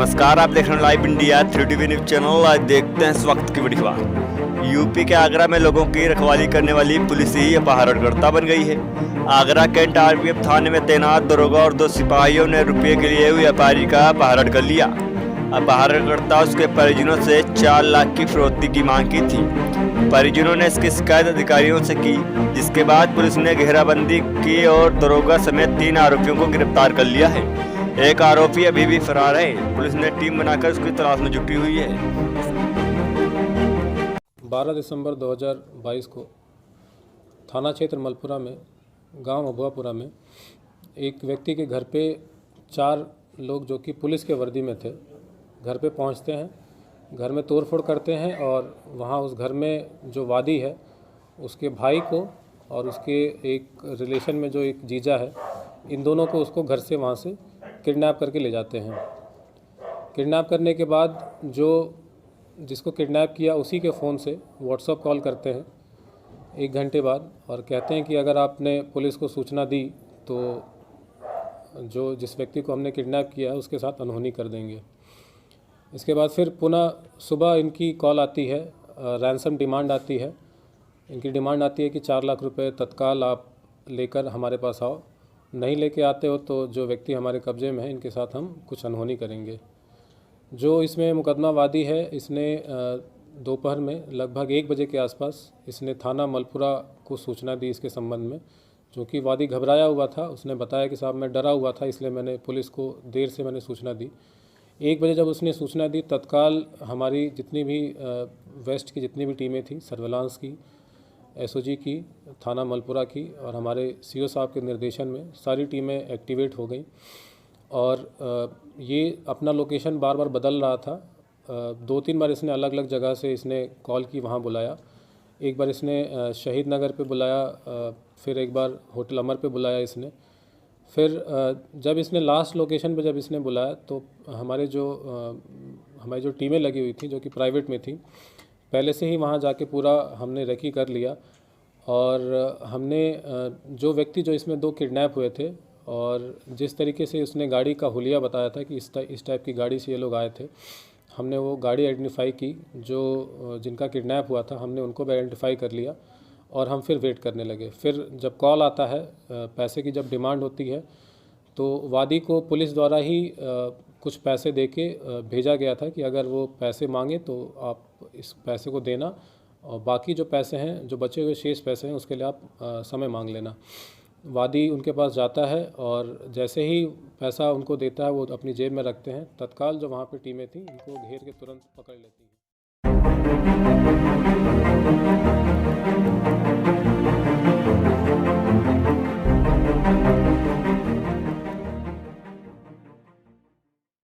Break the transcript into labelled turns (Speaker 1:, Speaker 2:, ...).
Speaker 1: नमस्कार, आप देख रहे हैं live India 3TV news channel. आज देखते हैं इस वक्त की बड़ी खबर। यूपी के आगरा में लोगों की रखवाली करने वाली पुलिस ही अपहरणकर्ता बन गई है। आगरा कैंट RPF थाने में तैनात दरोगा और 2 सिपाहियों ने रुपये के लिए व्यापारी का अपहरण कर लिया। अपहरणकर्ता उसके परिजनों से 4 लाख की फिरौती की मांग की थी। परिजनों ने इसकी शिकायत अधिकारियों से की, जिसके बाद पुलिस ने घेराबंदी की और दरोगा समेत 3 आरोपियों को गिरफ्तार कर लिया है। एक आरोपी अभी भी फरार है। पुलिस ने टीम बनाकर उसकी तलाश में जुटी हुई है।
Speaker 2: 12 दिसंबर 2022 को थाना क्षेत्र मलपुरा में गांव अबुआपुरा में एक व्यक्ति के घर पे 4 लोग जो कि पुलिस के वर्दी में थे घर पे पहुंचते हैं, घर में तोड़फोड़ करते हैं और वहां उस घर में जो वादी है उसके भाई को और उसके एक रिलेशन में जो एक जीजा है, इन दोनों को उसको घर से वहां से किडनैप करके ले जाते हैं। किडनैप करने के बाद जो जिसको किडनैप किया उसी के फ़ोन से व्हाट्सएप कॉल करते हैं 1 घंटे बाद और कहते हैं कि अगर आपने पुलिस को सूचना दी तो जो जिस व्यक्ति को हमने किडनैप किया है उसके साथ अनहोनी कर देंगे। इसके बाद फिर पुनः सुबह इनकी कॉल आती है, रैंसम डिमांड आती है। इनकी डिमांड आती है कि 4 लाख रुपए तत्काल आप लेकर हमारे पास आओ, नहीं लेके आते हो तो जो व्यक्ति हमारे कब्जे में है इनके साथ हम कुछ अनहोनी करेंगे। जो इसमें मुकदमा वादी है, इसने दोपहर में लगभग 1 बजे के आसपास इसने थाना मलपुरा को सूचना दी इसके संबंध में, जो कि वादी घबराया हुआ था। उसने बताया कि साहब मैं डरा हुआ था, इसलिए मैंने पुलिस को देर से मैंने सूचना दी। 1 बजे जब उसने सूचना दी, तत्काल हमारी जितनी भी वेस्ट की जितनी भी टीमें थी, सर्विलांस की, SOG की, थाना मलपुरा की और हमारे CO साहब के निर्देशन में सारी टीमें एक्टिवेट हो गई। और ये अपना लोकेशन बार बार बदल रहा था। 2-3 बार इसने अलग अलग जगह से इसने कॉल की, वहाँ बुलाया। एक बार इसने शहीद नगर पे बुलाया, फिर एक बार होटल अमर पे बुलाया इसने। फिर जब इसने लास्ट लोकेशन पे जब इसने बुलाया तो हमारी जो टीमें लगी हुई थी जो कि प्राइवेट में थी, पहले से ही वहाँ जाके पूरा हमने रेकी कर लिया। और हमने जो व्यक्ति जो इसमें 2 किडनैप हुए थे और जिस तरीके से उसने गाड़ी का हुलिया बताया था कि इस टाइप की गाड़ी से ये लोग आए थे, हमने वो गाड़ी आइडेंटिफाई की। जो जिनका किडनैप हुआ था हमने उनको भी आइडेंटिफाई कर लिया और हम फिर वेट करने लगे। फिर जब कॉल आता है, पैसे की जब डिमांड होती है, तो वादी को पुलिस द्वारा ही कुछ पैसे देके भेजा गया था कि अगर वो पैसे मांगे तो आप इस पैसे को देना और बाकी जो पैसे हैं, जो बचे हुए शेष पैसे हैं, उसके लिए आप समय मांग लेना। वादी उनके पास जाता है और जैसे ही पैसा उनको देता है वो अपनी जेब में रखते हैं। तत्काल जो वहाँ पे टीमें थी इनको घेर के तुरंत पकड़ लेती हैं।